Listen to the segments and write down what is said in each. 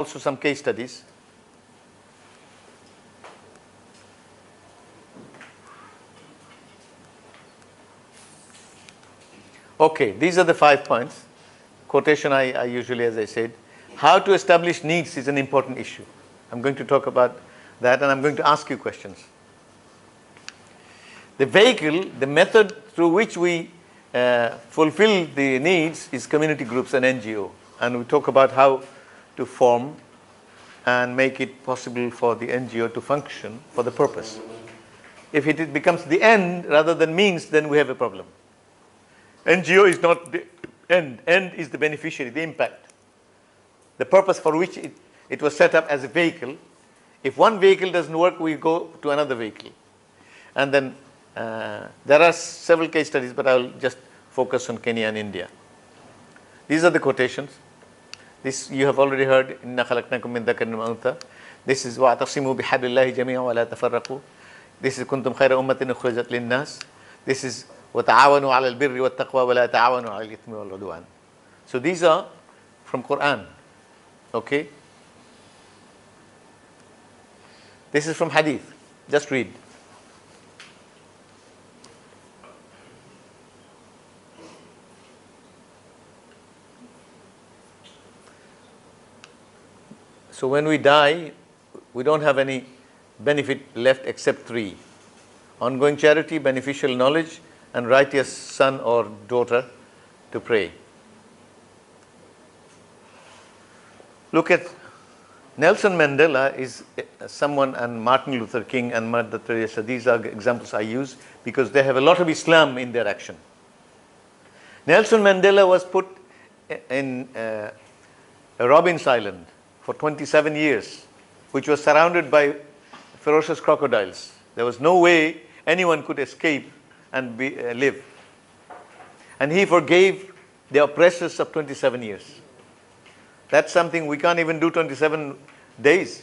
Also some case studies. Okay, these are the 5 points. Quotation I usually, as I said. How to establish needs is an important issue. I'm going to talk about that and I'm going to ask you questions. The vehicle, the method through which we fulfill the needs is community groups and NGO. And we talk about how to form and make it possible for the NGO to function for the purpose. If it becomes the end rather than means, then we have a problem. NGO is not the end. End is the beneficiary, the impact. The purpose for which it was set up as a vehicle. If one vehicle doesn't work, we go to another vehicle. And then there are several case studies, but I'll just focus on Kenya and India. These are the quotations. This you have already heard. Inna khalaqnakum min dhakarin wa untha. This is wa'tasimu bihablillahi jami'an wa la tafarraqu. This is kuntum khayra ummatin ukhrijat lin-nas. This is وَتَعَاوَنُوا عَلَى الْبِرِّ وَالتَّقْوَى وَلَا تَعَاوَنُوا عَلَى الْإِثْمِ وَالْعُدْوَانِ. So these are from Quran. Okay? This is from Hadith. Just read. So when we die, we don't have any benefit left except 3. Ongoing charity, beneficial knowledge, and righteous son or daughter to pray. Look at Nelson Mandela is someone, and Martin Luther King and Mother Teresa. These are examples I use because they have a lot of Islam in their action. Nelson Mandela was put in Robben's Island for 27 years, which was surrounded by ferocious crocodiles. There was no way anyone could escape and live. And he forgave the oppressors of 27 years. That's something we can't even do 27 days.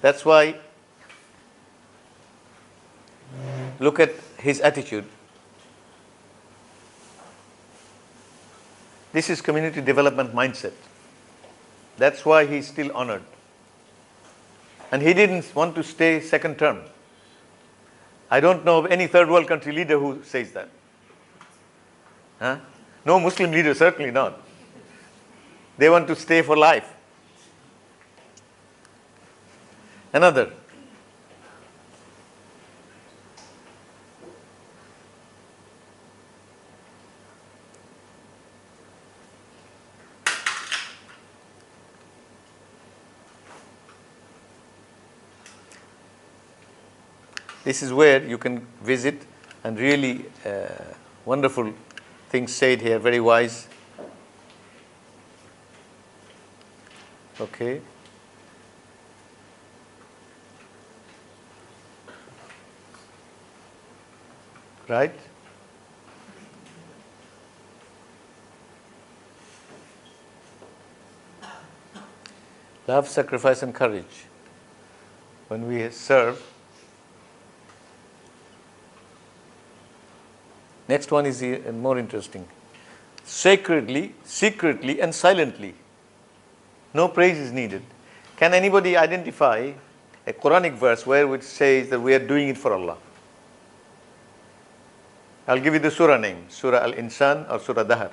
That's why, look at his attitude. This is community development mindset. That's why he's still honored. And he didn't want to stay second term. I don't know of any third world country leader who says that. Huh? No Muslim leader, certainly not. They want to stay for life. Another. This is where you can visit and really wonderful things said here, very wise. Okay. Right? Love, sacrifice, and courage. When we serve. Next one is more interesting. Sacredly, secretly, and silently. No praise is needed. Can anybody identify a Quranic verse where it says that we are doing it for Allah? I'll give you the surah name. Surah Al-Insan or Surah Dahar.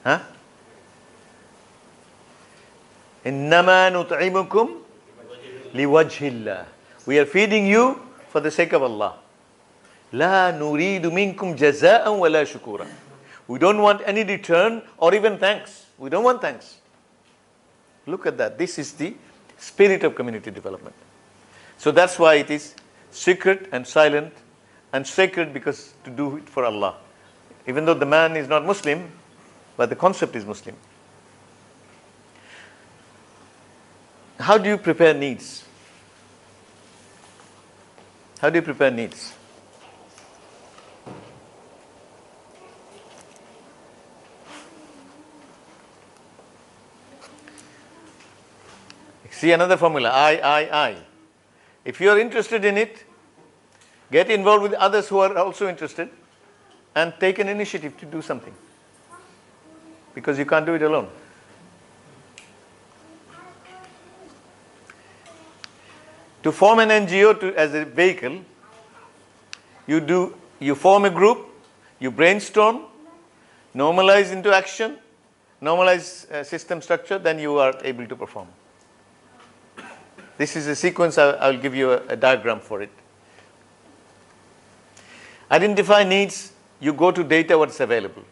Huh? إِنَّمَا نُطْعِمُكُمْ لِوَجْهِ. We are feeding you for the sake of Allah. لَا نُرِيدُ مِنْكُمْ جَزَاءً وَلَا شُكُورًا. We don't want any return or even thanks. We don't want thanks. Look at that. This is the spirit of community development. So that's why it is secret and silent, and sacred because to do it for Allah. Even though the man is not Muslim, but the concept is Muslim. How do you prepare needs? How do you prepare needs? See another formula, I. If you are interested in it, get involved with others who are also interested. and take an initiative to do something, because you can't do it alone. To form an NGO as a vehicle, you form a group, you brainstorm, normalize into action, normalize system structure, then you are able to perform. This is a sequence. I'll give you a diagram for it. Identify needs. You go to data what's available.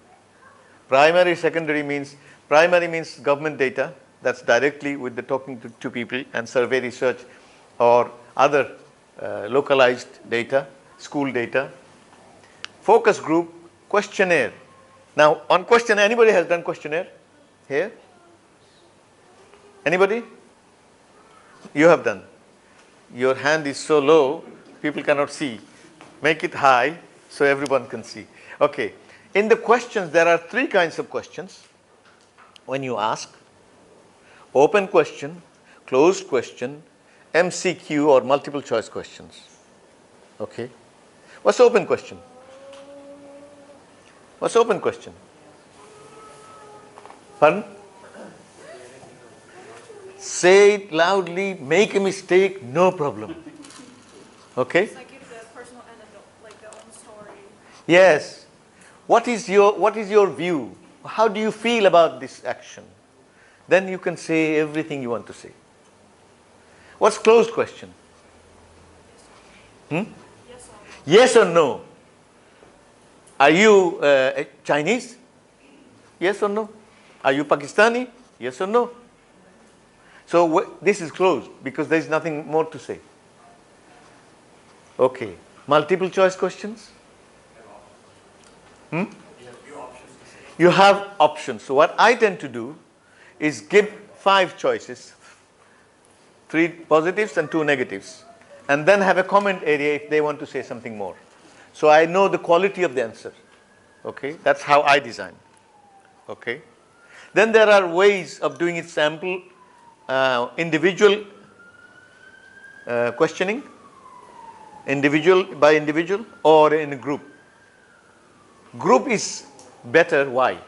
Primary, secondary means, primary means government data. That's directly with the talking to people and survey research or other localized data, school data. Focus group, questionnaire. Now on questionnaire, anybody has done questionnaire here? Anybody? You have done. Your hand is so low, people cannot see. Make it high so everyone can see. Okay. In the questions, there are 3 kinds of questions when you ask. Open question, closed question, MCQ or multiple choice questions. Okay. What's open question? What's open question? Pardon? Say it loudly, make a mistake, no problem. Okay? It's like give the personal anecdote, like their own story. Yes. What is your view? How do you feel about this action? Then you can say everything you want to say. What's closed question? Yes or no? Are you Chinese? Yes or no? Are you Pakistani? Yes or no? So this is closed because there is nothing more to say. Okay. Multiple choice questions? You have options. So what I tend to do is give 5 choices, 3 positives and 2 negatives, and then have a comment area if they want to say something more. So I know the quality of the answer. Okay, that's how I design. Okay. Then there are ways of doing it: sample, individual questioning, individual by individual, or in a group. Group is better. Why?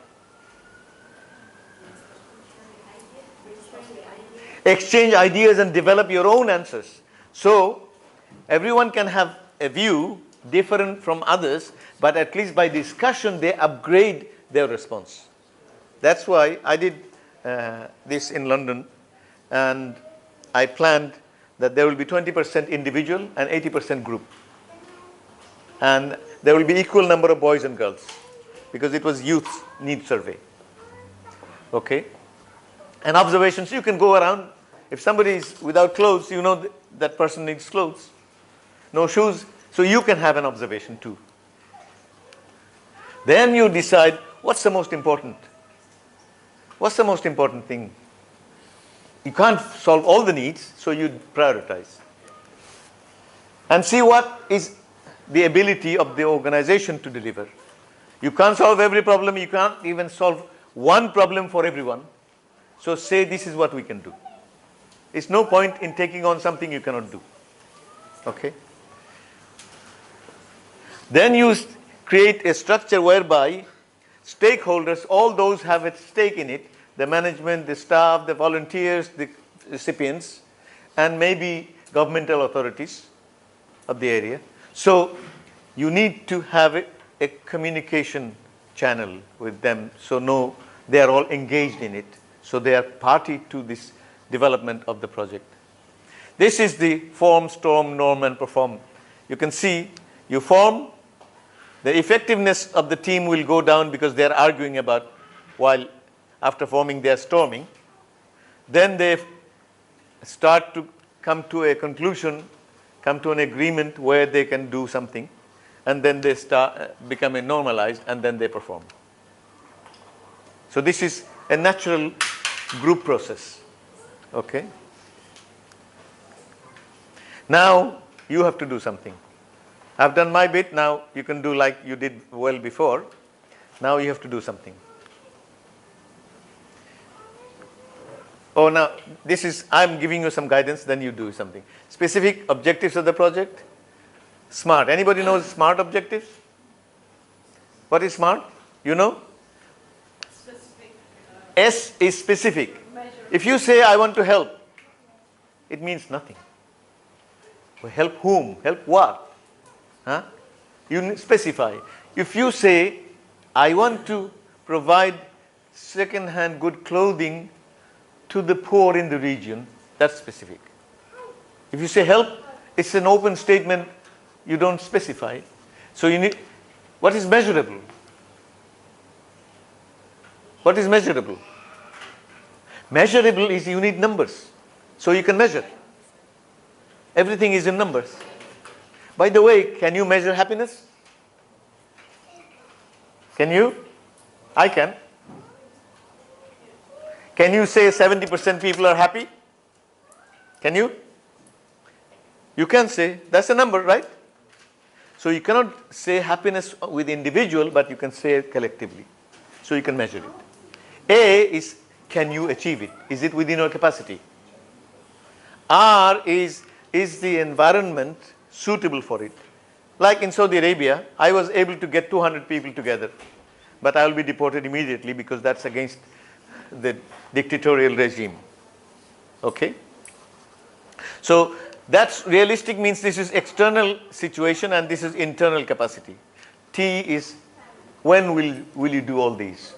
Exchange ideas and develop your own answers. So everyone can have a view different from others, but at least by discussion they upgrade their response. That's why I did this in London, and I planned that there will be 20% individual and 80% group, and there will be equal number of boys and girls because it was youth need survey. Okay. And observations, you can go around. If somebody is without clothes, you know that person needs clothes. No shoes, so you can have an observation too. Then you decide what's the most important. What's the most important thing? You can't solve all the needs, so you prioritize. And see what is the ability of the organization to deliver. You can't solve every problem, you can't even solve one problem for everyone. So say this is what we can do. It's no point in taking on something you cannot do. Okay? Then you create a structure whereby stakeholders, all those have a stake in it, the management, the staff, the volunteers, the recipients, and maybe governmental authorities of the area. So you need to have a communication channel with them, so they are all engaged in it. So they are party to this development of the project. This is the form, storm, norm, and perform. You can see you form, the effectiveness of the team will go down because they are arguing about, while after forming they are storming. Then they start to come to a conclusion, come to an agreement where they can do something, and then they become normalized, and then they perform. So this is a natural group process. Okay. Now you have to do something. I've done my bit. Now you can do like you did well before. Now you have to do something. Oh, now this is, I'm giving you some guidance, then you do something. Specific objectives of the project. SMART. Anybody knows SMART objectives? What is SMART? You know? Specific. S is specific. Measure. If you say, I want to help, it means nothing. Well, help whom? Help what? Huh? You specify. If you say, I want to provide second-hand good clothing to the poor in the region, that's specific. If you say help, it's an open statement, you don't specify. So you need, what is measurable? What is measurable? Measurable is you need numbers. So you can measure. Everything is in numbers. By the way, can you measure happiness? Can you? I can. Can you say 70% people are happy? Can you? You can say, that's a number, right? So you cannot say happiness with individual, but you can say it collectively. So you can measure it. A is, can you achieve it? Is it within your capacity? R is the environment suitable for it? Like in Saudi Arabia, I was able to get 200 people together, but I will be deported immediately because that's against the dictatorial regime. Okay? So that's realistic means this is external situation and this is internal capacity. T is when will you do all these?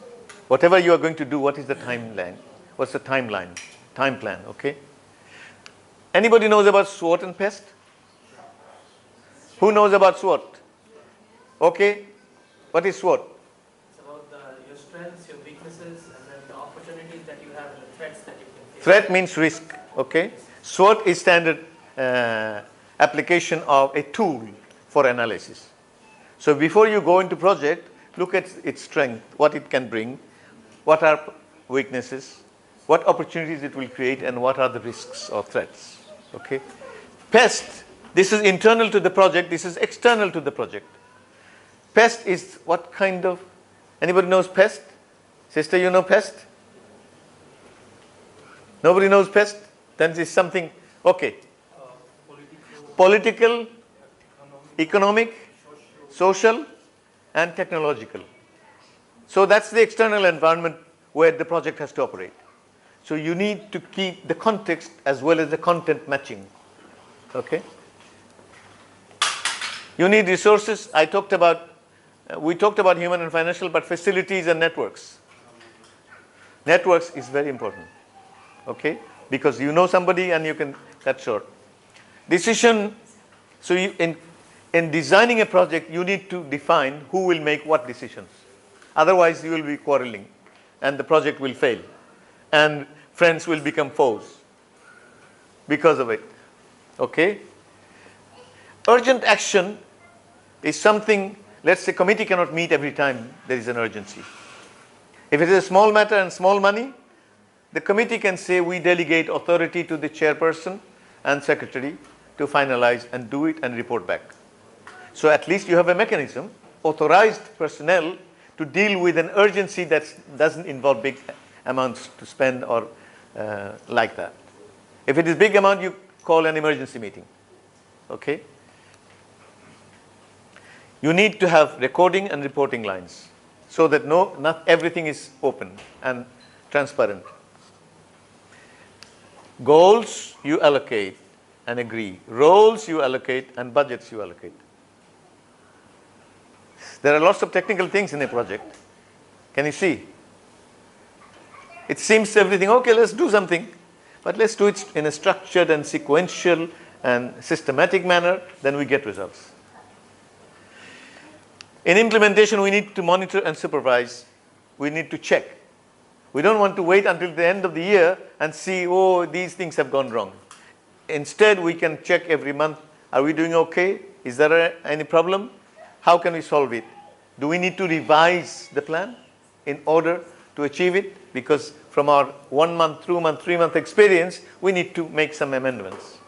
Whatever you are going to do, what is the timeline? What's the timeline? Time plan, okay? Anybody knows about SWOT and PEST? Who knows about SWOT? Okay. What is SWOT? It's about your strengths, your weaknesses, and then the opportunities that you have and the threats that you can face. Threat means risk, okay? SWOT is standard application of a tool for analysis. So before you go into project, look at its strength, what it can bring, what are weaknesses, what opportunities it will create, and what are the risks or threats, okay? PEST, this is internal to the project, this is external to the project. PEST is what kind of, anybody knows PEST? Sister, you know PEST? Nobody knows PEST? Then it's something, okay. Political, economic, social, and technological. So that's the external environment where the project has to operate. So you need to keep the context as well as the content matching. Okay? You need resources. We talked about human and financial, but facilities and networks. Networks is very important. Okay? Because you know somebody and you can cut short. Decision, so in designing a project, you need to define who will make what decisions. Otherwise, you will be quarreling and the project will fail. And friends will become foes because of it. Okay? Urgent action is something, let's say committee cannot meet every time there is an urgency. If it is a small matter and small money, the committee can say we delegate authority to the chairperson and secretary to finalize and do it and report back. So at least you have a mechanism, authorized personnel to deal with an urgency that doesn't involve big amounts to spend or like that. If it is big amount, you call an emergency meeting. Okay? You need to have recording and reporting lines so that not everything is open and transparent. Goals you allocate and agree. Roles you allocate and budgets you allocate. There are lots of technical things in a project. Can you see? It seems everything, okay, let's do something. But let's do it in a structured and sequential and systematic manner, then we get results. In implementation, we need to monitor and supervise. We need to check. We don't want to wait until the end of the year and see, oh, these things have gone wrong. Instead, we can check every month, are we doing okay? Is there any problem? How can we solve it? Do we need to revise the plan in order to achieve it? Because from our 1 month, 2 month, 3 month experience, we need to make some amendments.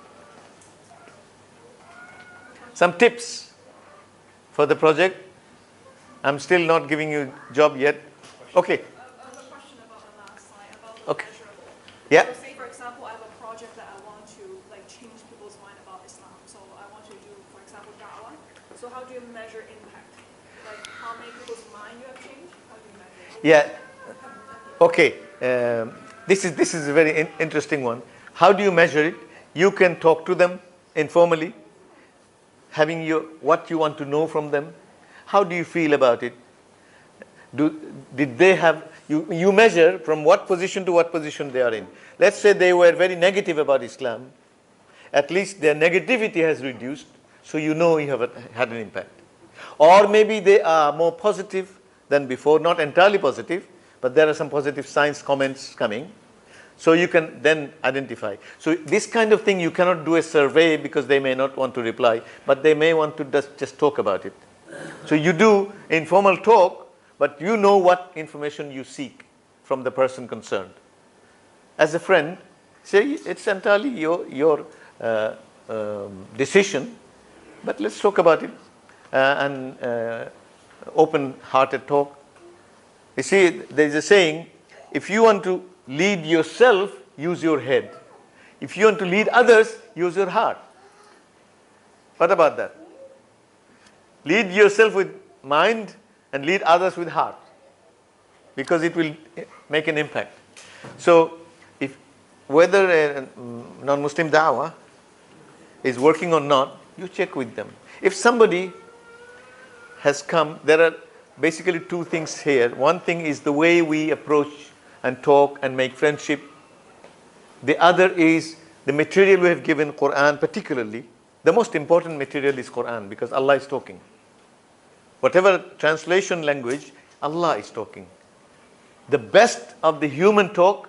Some tips for the project. I'm still not giving you a job yet. Okay. I have a question about the last slide, about the Okay. measurable. Yeah. So say, for example, I have a project that I want to change people's mind about Islam. So I want to do, for example, da'wah. So how do you measure impact? Like how many people's mind find you have changed? How do you measure it? Yeah. Okay. This is a very interesting one. How do you measure it? You can talk to them informally, having what you want to know from them. How do you feel about it? Did they have you measure from what position to what position they are in. Let's say they were very negative about Islam. At least their negativity has reduced, so you know you have had an impact. Or maybe they are more positive than before, not entirely positive, but there are some positive signs, comments coming. So you can then identify. So this kind of thing you cannot do a survey because they may not want to reply, but they may want to just talk about it. So you do informal talk, but you know what information you seek from the person concerned. As a friend, say it's entirely your decision, but let's talk about it and open-hearted talk. You see, there is a saying, if you want to lead yourself, use your head. If you want to lead others, use your heart. What about that? Lead yourself with mind and lead others with heart, because it will make an impact. So, if whether a non-Muslim da'wah is working or not, you check with them. If somebody has come, there are basically two things here. One thing is the way we approach and talk and make friendship. The other is the material we have given, Quran particularly. The most important material is Quran, because Allah is talking. Whatever translation language, Allah is talking. The best of the human talk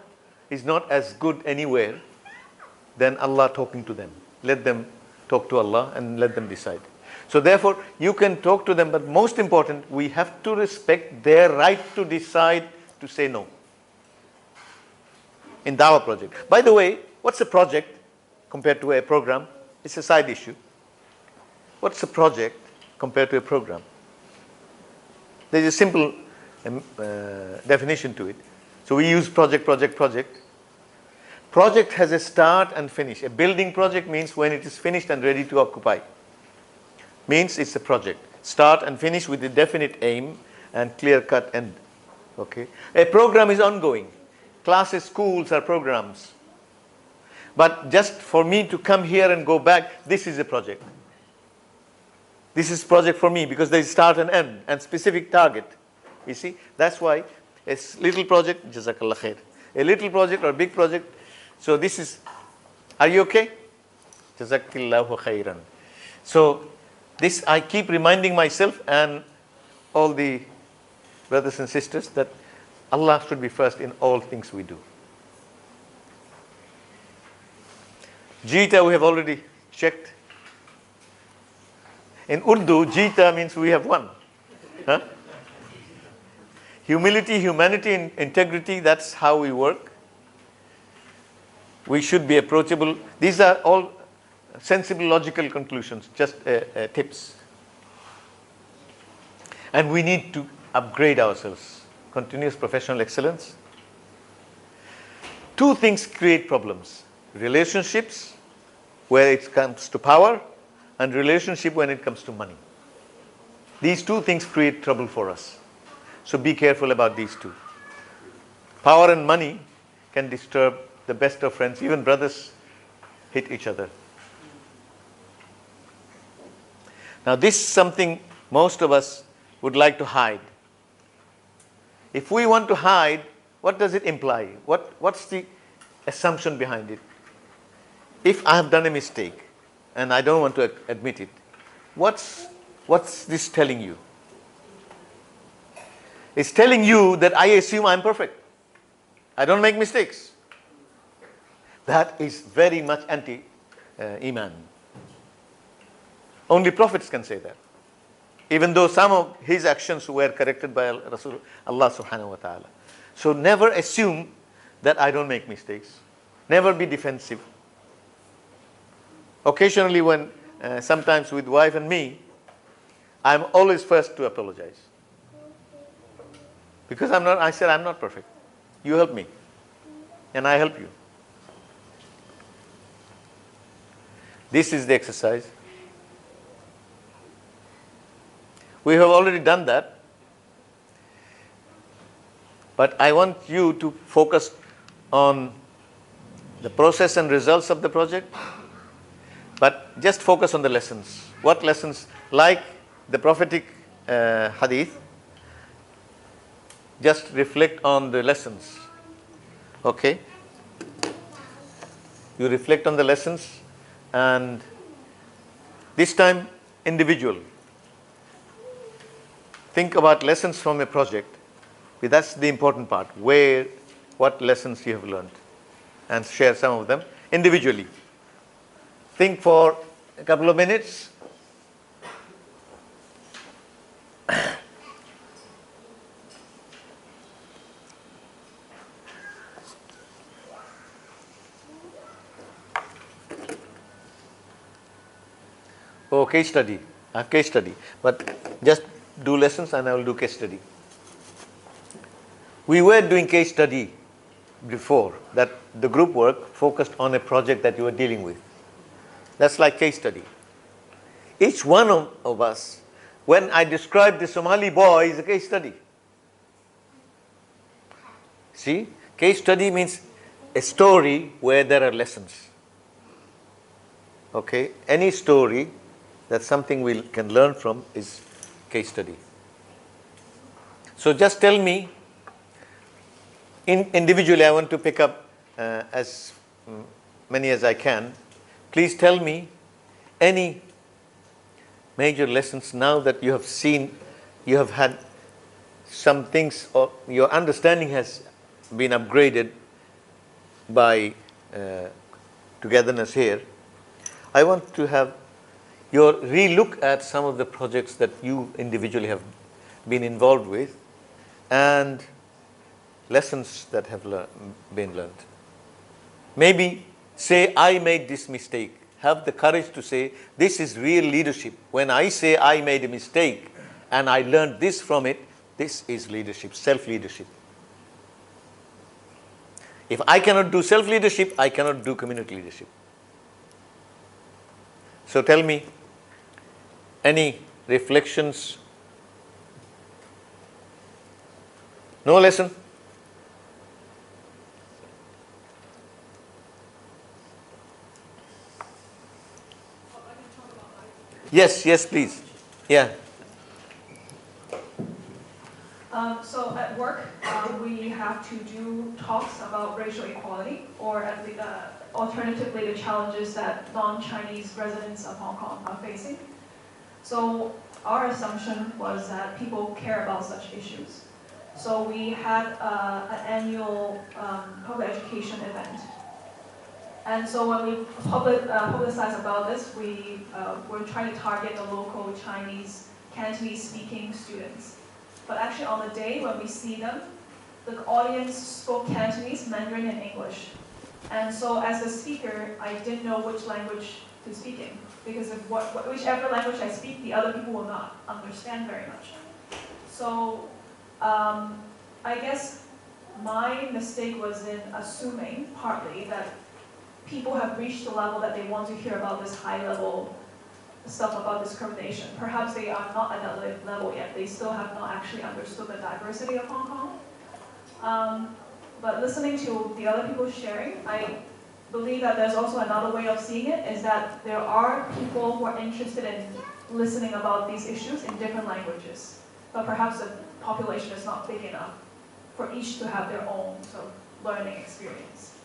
is not as good anywhere than Allah talking to them. Let them talk to Allah and let them decide. So therefore, you can talk to them, but most important, we have to respect their right to decide to say no. In Dawah project. By the way, what's a project compared to a program? It's a side issue. What's a project compared to a program? There's a simple definition to it. So we use project. Project has a start and finish. A building project means when it is finished and ready to occupy. Means it's a project. Start and finish with a definite aim and clear-cut end. Okay. A program is ongoing. Classes, schools are programs. But just for me to come here and go back, this is a project. This is project for me because there is start and end and specific target. You see, that's why a little project, Jazakallah khair. A little project or a big project. So this is, are you okay? Jazakillahu khairan. So this I keep reminding myself and all the brothers and sisters that Allah should be first in all things we do. Jita we have already checked. In Urdu, Jita means we have won. Huh? Humility, humanity, and integrity, that's how we work. We should be approachable. These are all sensible, logical conclusions, just tips. And we need to upgrade ourselves. Continuous professional excellence. Two things create problems. Relationships, where it comes to power, and relationship when it comes to money. These two things create trouble for us. So be careful about these two. Power and money can disturb the best of friends. Even brothers hit each other. Now this is something most of us would like to hide. If we want to hide, what does it imply? What's the assumption behind it? If I have done a mistake and I don't want to admit it, what's this telling you? It's telling you that I assume I'm perfect. I don't make mistakes. That is very much anti-Iman. Only prophets can say that. Even though some of his actions were corrected by Rasul Allah subhanahu wa ta'ala. So never assume that I don't make mistakes. Never be defensive. Occasionally when, sometimes with wife and me, I'm always first to apologize. Because I said I'm not perfect. You help me. And I help you. This is the exercise. We have already done that. But I want you to focus on the process and results of the project, but just focus on the lessons. What lessons? Like the prophetic hadith, just reflect on the lessons. Okay? You reflect on the lessons, and this time individual. Think about lessons from a project. That's the important part. What lessons you have learned, and share some of them individually. Think for a couple of minutes. Oh, case study. I have case study. But just do lessons and I will do case study. We were doing case study before, that the group work focused on a project that you were dealing with. That's like case study. Each one of us, when I describe the Somali boy, is a case study. See? Case study means a story where there are lessons. Okay? Any story that something we can learn from is case study. So just tell me, individually I want to pick up as many as I can. Please tell me any major lessons now that you have seen, you have had some things, or your understanding has been upgraded by togetherness here. I want to have your relook at some of the projects that you individually have been involved with and lessons that have been learned. Maybe say, I made this mistake. Have the courage to say, this is real leadership. When I say I made a mistake and I learned this from it, this is leadership, self-leadership. If I cannot do self-leadership, I cannot do community leadership. So tell me, any reflections? No lesson? Yes, please. Yeah. So at work, we have to do talks about racial equality, or at the, alternatively the challenges that non-Chinese residents of Hong Kong are facing. So our assumption was that people care about such issues. So we had an annual public education event. And so when we publicized about this, we were trying to target the local Chinese, Cantonese-speaking students. But actually on the day when we see them, the audience spoke Cantonese, Mandarin, and English. And so as a speaker, I didn't know which language to speak in, because if whichever language I speak, the other people will not understand very much. So I guess my mistake was in assuming, partly, that people have reached the level that they want to hear about this high-level stuff about discrimination. Perhaps they are not at that level yet. They still have not actually understood the diversity of Hong Kong. But listening to the other people sharing, I believe that there's also another way of seeing it, is that there are people who are interested in listening about these issues in different languages. But perhaps the population is not big enough for each to have their own sort of learning experience.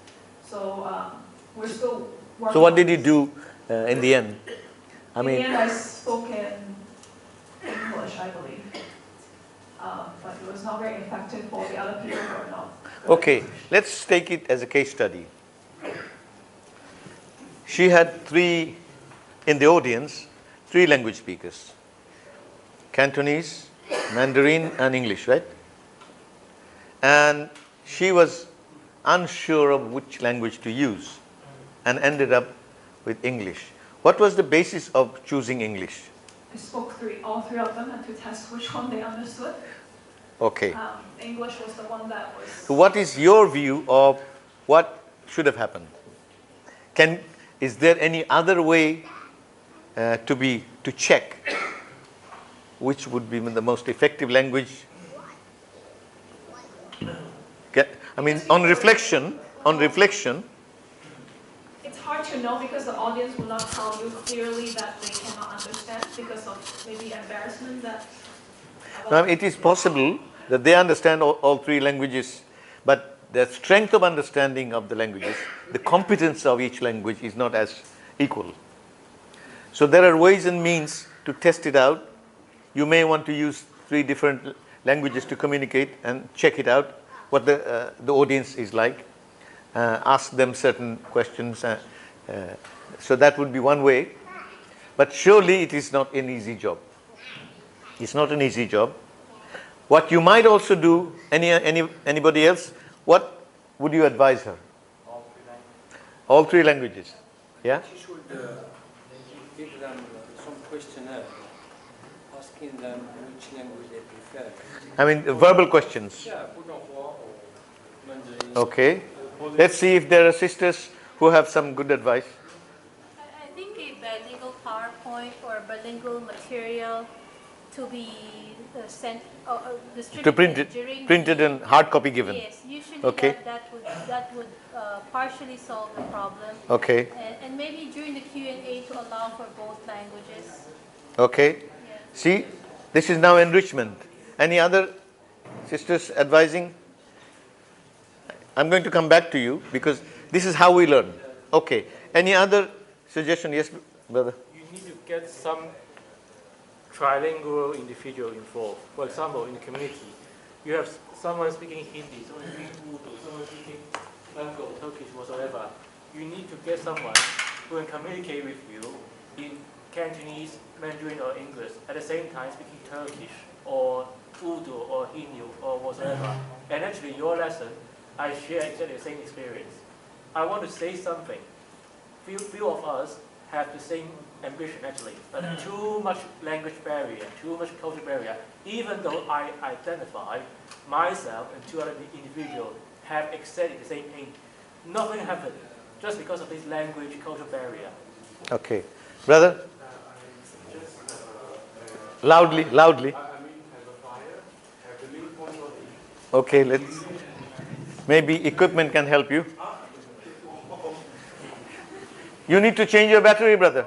So we're still working. So what did you do in the end? In the end, I spoke in English, I believe. But it was not very effective for the other people who are not. Okay, let's take it as a case study. She had in the audience, 3 language speakers. Cantonese, Mandarin, and English, right? And she was unsure of which language to use and ended up with English. What was the basis of choosing English? I spoke all three of them, and to test which one they understood. Okay. English was the one that was... So what is your view of what should have happened? Is there any other way to check which would be the most effective language? I mean, on reflection, it's hard to know because the audience will not tell you clearly that they cannot understand because of maybe embarrassment that. now it is possible that they understand all three languages, but the strength of understanding of the languages, the competence of each language is not as equal. So there are ways and means to test it out. You may want to use 3 different languages to communicate and check it out, what the audience is like. Ask them certain questions. So that would be one way. But surely it is not an easy job. It's not an easy job. What you might also do, anybody else, what would you advise her? All 3 languages. Yeah? She should give them some questionnaire, asking them which language they prefer. I mean, verbal questions. Yeah, or Mandarin. Okay. Let's see if there are sisters who have some good advice. I think a bilingual PowerPoint or bilingual material to be sent distributed To print it, during printed and hard copy given. Yes, usually Okay. that would partially solve the problem. Okay. And maybe during the Q&A to allow for both languages. Okay. Yeah. See, this is now enrichment. Any other sisters advising? I'm going to come back to you because this is how we learn. Okay. Any other suggestion? Yes, brother. You need to get some trilingual individual involved. For example, in the community, you have someone speaking Hindi, someone speaking Urdu, someone speaking Bengal, Turkish, whatsoever. You need to get someone who can communicate with you in Cantonese, Mandarin, or English, at the same time speaking Turkish, or Urdu, or Hindi, or whatsoever. And actually, your lesson, I share exactly the same experience. I want to say something. Few of us have the same ambition actually, but too much language barrier, too much cultural barrier. Even though I identify myself and 2 other individuals have exactly the same thing, nothing happened just because of this language cultural barrier. Okay. Brother? Loudly. Okay, let's. Maybe equipment can help you. You need to change your battery, brother.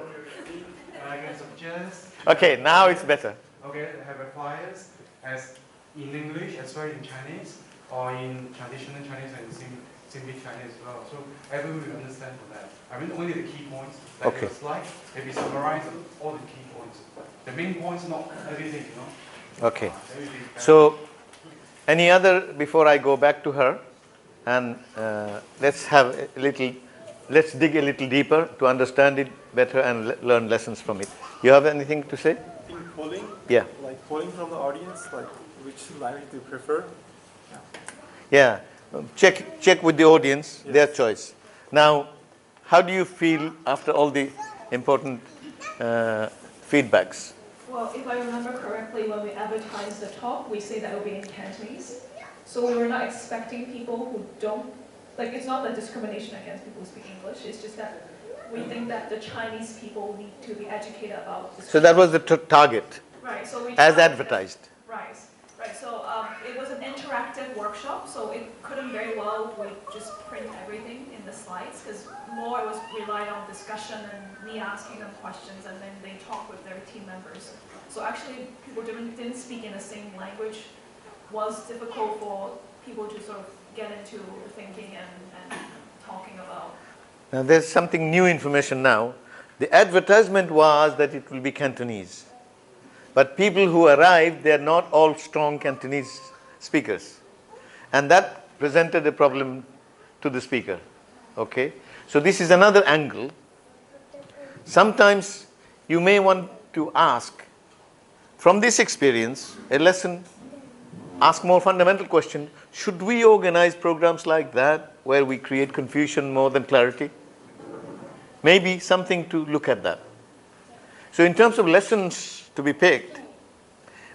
I can suggest. Okay, now it's better. Okay, have a flyers as in English as well in Chinese or in traditional Chinese and simple Chinese as well. So everyone will understand for that. I mean only the key points. Like Okay. the slide, maybe summarize all the key points. The main points, not everything, you know. Okay. Everything. So, any other before I go back to her, and let's dig a little deeper to understand it better and learn lessons from it. You have anything to say? I think polling, Yeah. like polling from the audience, like which language they prefer. Yeah. Check with the audience, Yes. their choice. Now, how do you feel after all the important feedbacks? Well, if I remember correctly, when we advertised the talk, we say that it will be in Cantonese. So we were not expecting people who don't, like it's not a discrimination against people who speak English, it's just that we think that the Chinese people need to be educated about this. So that was the target, Right, so we as targeted- advertised. Right. So it was an interactive workshop, so it couldn't very well we just print everything in the slides, because more it was relied on discussion and me asking them questions, and then they talk with their team members. So actually, people didn't speak in the same language. Was difficult for people to sort of get into thinking and talking about. Now there's something new information now. The advertisement was that it will be Cantonese. But people who arrived, they are not all strong Cantonese speakers. And that presented a problem to the speaker. Okay? So this is another angle. Sometimes you may want to ask, from this experience, a lesson, ask more fundamental question, should we organize programs like that where we create confusion more than clarity? Maybe something to look at that. So in terms of lessons to be picked,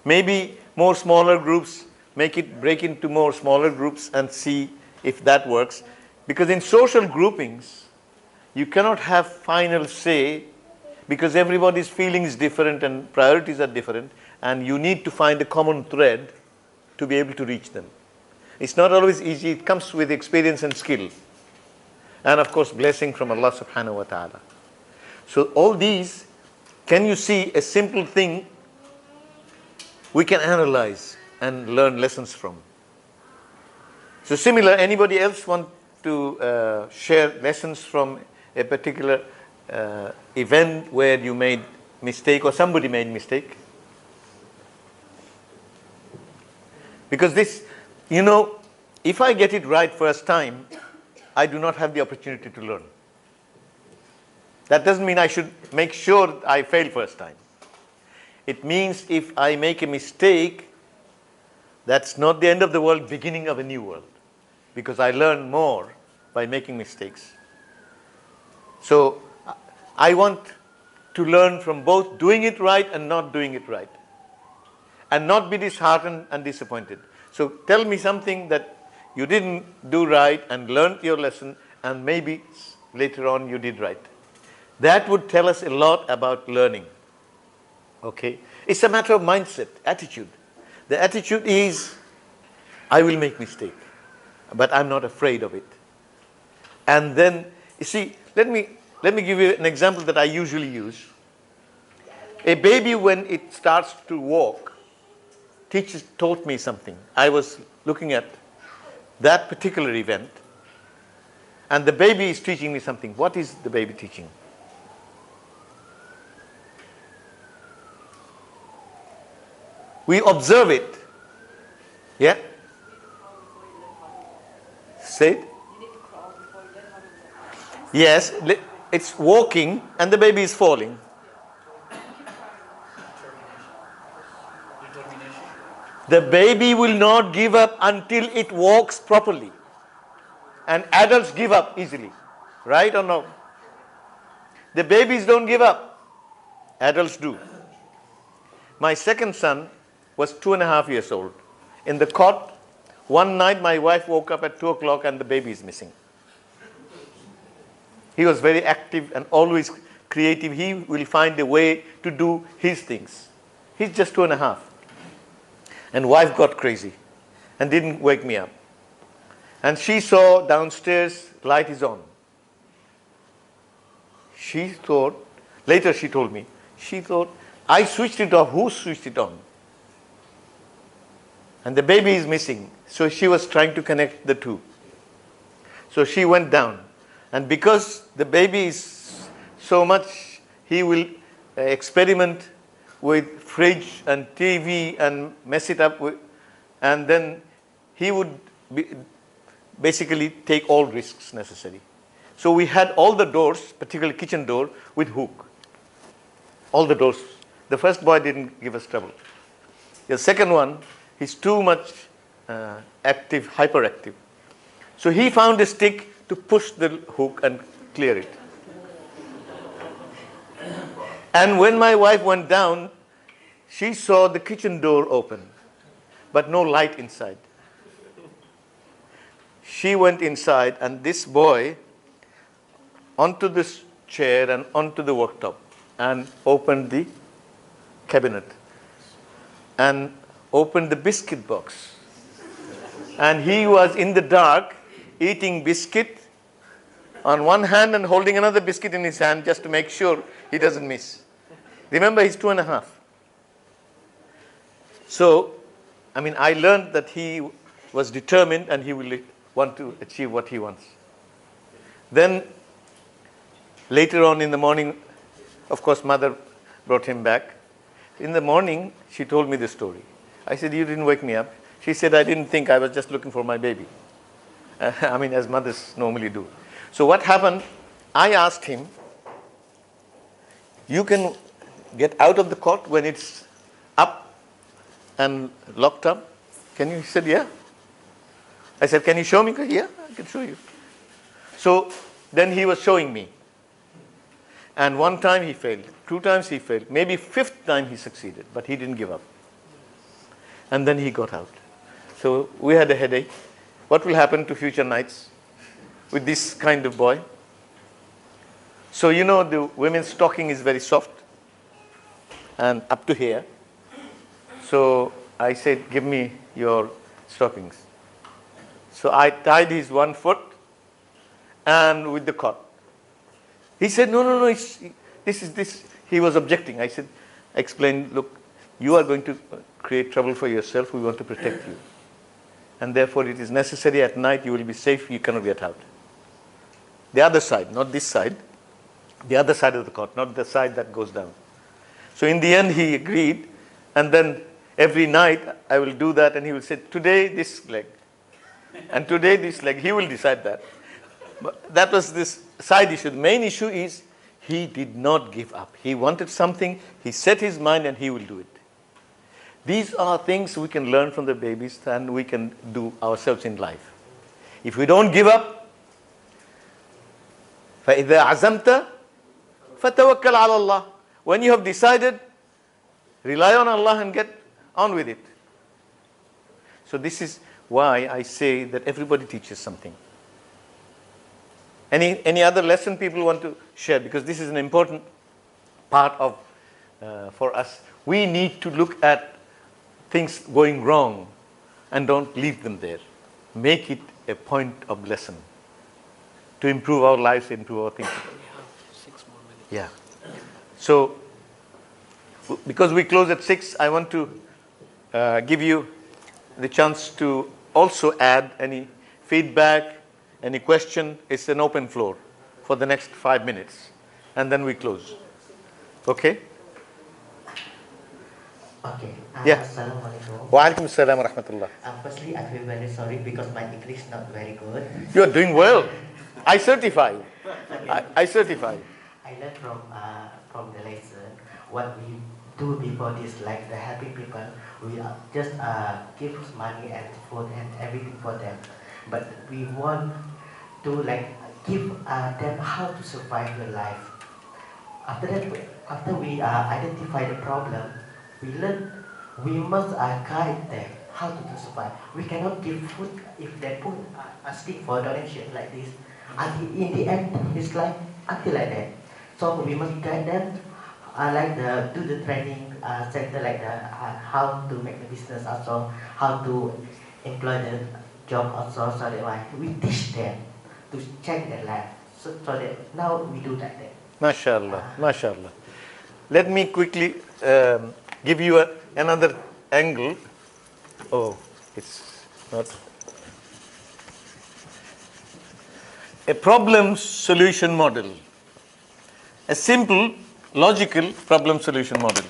maybe more smaller groups, break into more smaller groups and see if that works. Because in social groupings, you cannot have final say because everybody's feeling is different and priorities are different, and you need to find a common thread to be able to reach them. It's not always easy. It comes with experience and skill. And of course, blessing from Allah subhanahu wa ta'ala. So all these, can you see a simple thing we can analyze and learn lessons from? So similar, anybody else want to share lessons from a particular event where you made mistake or somebody made mistake? Because this, if I get it right first time, I do not have the opportunity to learn. That doesn't mean I should make sure I fail first time. It means if I make a mistake, that's not the end of the world, beginning of a new world. Because I learn more by making mistakes. So I want to learn from both doing it right and not doing it right. And not be disheartened and disappointed. So tell me something that you didn't do right and learned your lesson, and maybe later on you did right. That would tell us a lot about learning. Okay? It's a matter of mindset, attitude. The attitude is, I will make mistake, but I'm not afraid of it. And then, you see, let me give you an example that I usually use. A baby, when it starts to walk, teachers taught me something. I was looking at that particular event, and the baby is teaching me something. What is the baby teaching? We observe it. Yeah? Say it. Yes, it's walking and the baby is falling. The baby will not give up until it walks properly. And adults give up easily. Right or no? The babies don't give up. Adults do. My second son was 2.5 years old. In the cot, one night my wife woke up at 2 o'clock and the baby is missing. He was very active and always creative. He will find a way to do his things. He's just 2.5. And wife got crazy and didn't wake me up. And she saw downstairs, light is on. She thought, later she told me, she thought, I switched it off. Who switched it on? And the baby is missing. So she was trying to connect the two. So she went down. And because the baby is so much, he will experiment with fridge and TV and mess it up with, and then he would basically take all risks necessary. So we had all the doors, particularly kitchen door, with hook. All the doors. The first boy didn't give us trouble. The second one, he's too much active, hyperactive. So he found a stick to push the hook and clear it. And when my wife went down, she saw the kitchen door open, but no light inside. She went inside, and this boy onto this chair and onto the worktop and opened the cabinet and opened the biscuit box. And he was in the dark eating biscuit on one hand and holding another biscuit in his hand just to make sure he doesn't miss. Remember, he's 2.5. So, I learned that he was determined and he will want to achieve what he wants. Then, later on in the morning, of course, mother brought him back. In the morning, she told me the story. I said, you didn't wake me up. She said, I didn't think, I was just looking for my baby. As mothers normally do. So what happened, I asked him, you can get out of the cot when it's up and locked up? Can you? He said, yeah. I said, can you show me? Yeah, I can show you. So then he was showing me. And one time he failed, 2 times he failed, maybe 5th time he succeeded, but he didn't give up. And then he got out. So we had a headache. What will happen to future nights with this kind of boy? So the women's stocking is very soft and up to here. So I said, give me your stockings. So I tied his one foot and with the cord. He said, no, this. He was objecting. I explained, look, you are going to create trouble for yourself. We want to protect you. And therefore it is necessary at night you will be safe, you cannot get out. The other side, not this side, the other side of the cord, not the side that goes down. So in the end he agreed, and then every night I will do that, and he will say, today this leg, and today this leg. He will decide that. But that was this side issue. The main issue is he did not give up. He wanted something, he set his mind, and he will do it. These are things we can learn from the babies and we can do ourselves in life. If we don't give up, فَإِذَا عَزَمْتَ فَتَوَكَّلْ عَلَى اللَّهِ. When you have decided, rely on Allah and get on with it. So this is why I say that everybody teaches something. Any other lesson people want to share? Because this is an important part of for us. We need to look at things going wrong and don't leave them there. Make it a point of lesson to improve our lives, improve our thinking. We have 6 more minutes. Yeah. So, because we close at 6, I want to give you the chance to also add any feedback, any question. It's an open floor for the next 5 minutes, and then we close. Okay? Okay. Yeah. Assalamualaikum. Wa alaikum assalam wa rahmatullah. Firstly, I feel very sorry because my English is not very good. You are doing well. I certify. I certify. I learned from the lesson what we do before this, like the happy people. We just give money and food and everything for them, but we want to like give them how to survive their life. After that, after we identify the problem, we must guide them how to survive. We cannot give food if they put asking for donation like this. Until in the end, it's like until like that. So we must guide them, do the training center like how to make the business also, how to employ the job also. So that we teach them to change their life. So that now we do that. MashaAllah, MashaAllah. Let me quickly give you another angle. Oh, it's not. A problem solution model. A simple, logical problem solution model.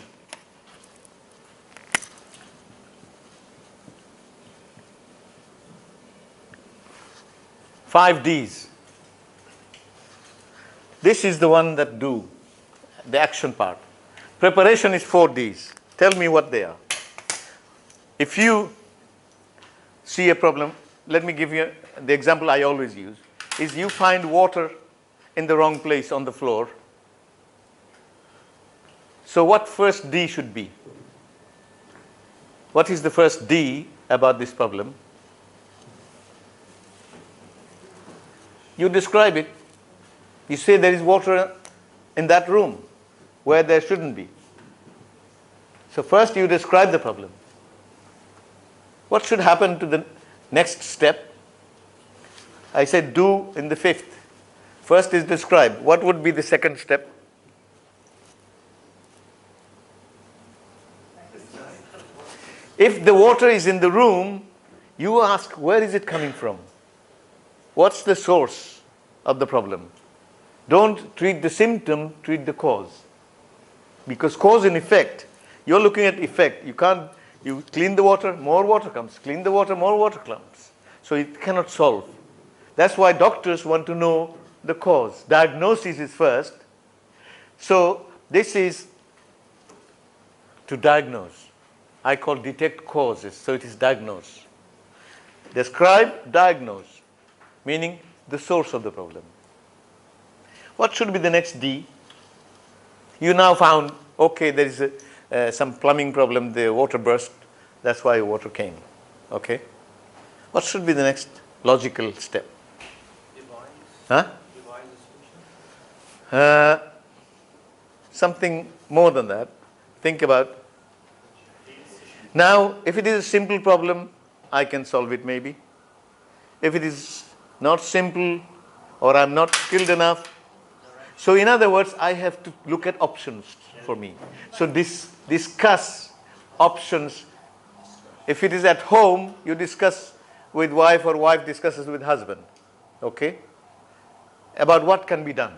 Five Ds. This is the one that do, the action part. Preparation is 4 Ds. Tell me what they are. If you see a problem, let me give you the example I always use, is you find water in the wrong place on the floor. So what first D should be? What is the first D about this problem? You describe it. You say there is water in that room where there shouldn't be. So first you describe the problem. What should happen to the next step? I said do in the 5th. First is describe. What would be the second step? If the water is in the room, you ask, where is it coming from? What's the source of the problem? Don't treat the symptom, treat the cause. Because cause and effect, you're looking at effect. You clean the water, more water comes. Clean the water, more water comes. So it cannot solve. That's why doctors want to know the cause. Diagnosis is first. So this is to diagnose. I call detect causes, so it is diagnose. Describe, diagnose, meaning the source of the problem. What should be the next D? You now found, okay, there is some plumbing problem, the water burst, that's why water came. Okay? What should be the next logical step? Huh? Something more than that. Think about. Now, if it is a simple problem, I can solve it maybe. if it is not simple or I'm not skilled enough. So in other words, I have to look at options for me. So discuss options. If it is at home, you discuss with wife or wife discusses with husband, okay, about what can be done.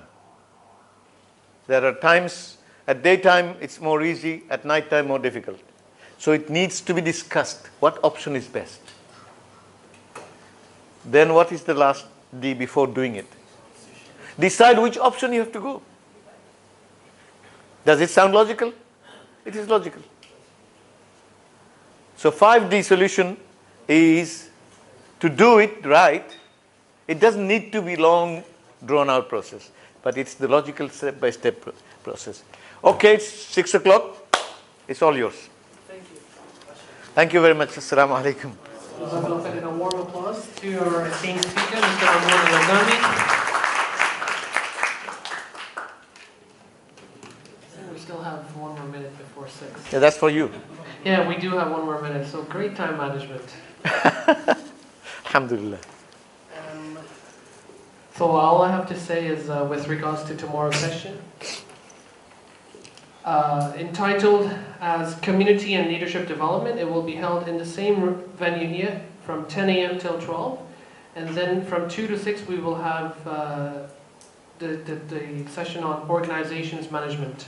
There are times, at daytime it's more easy, at night time more difficult. So it needs to be discussed, what option is best. Then what is the last D before doing it? Decide which option you have to go. Does it sound logical? It is logical. So 5D solution is to do it right. It doesn't need to be long drawn out process, but it's the logical step by step process. Okay, it's 6 o'clock. It's all yours. Thank you. Thank you very much. Assalamu alaikum. And a warm applause to our esteemed speaker, Mr. Mamoon Al-Azami. We still have 1 more minute before 6. Yeah, that's for you. Yeah, we do have 1 more minute, so great time management. Alhamdulillah. So all I have to say is with regards to tomorrow's session, entitled as Community and Leadership Development, it will be held in the same venue here from 10 a.m. till 12. And then from 2 to 6 we will have the session on Organizations Management.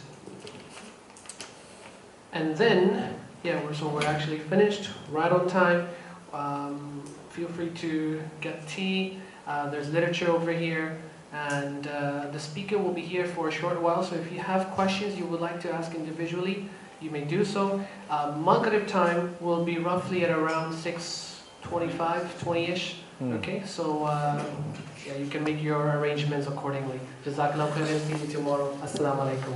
And then, yeah, we're actually finished, right on time. Feel free to get tea. There's literature over here, and the speaker will be here for a short while, so if you have questions you would like to ask individually, you may do so. Maghrib time will be roughly at around 6:25, 20-ish. Okay, so yeah, you can make your arrangements accordingly. Jazakallah khairan, see you tomorrow. Assalamu alaikum.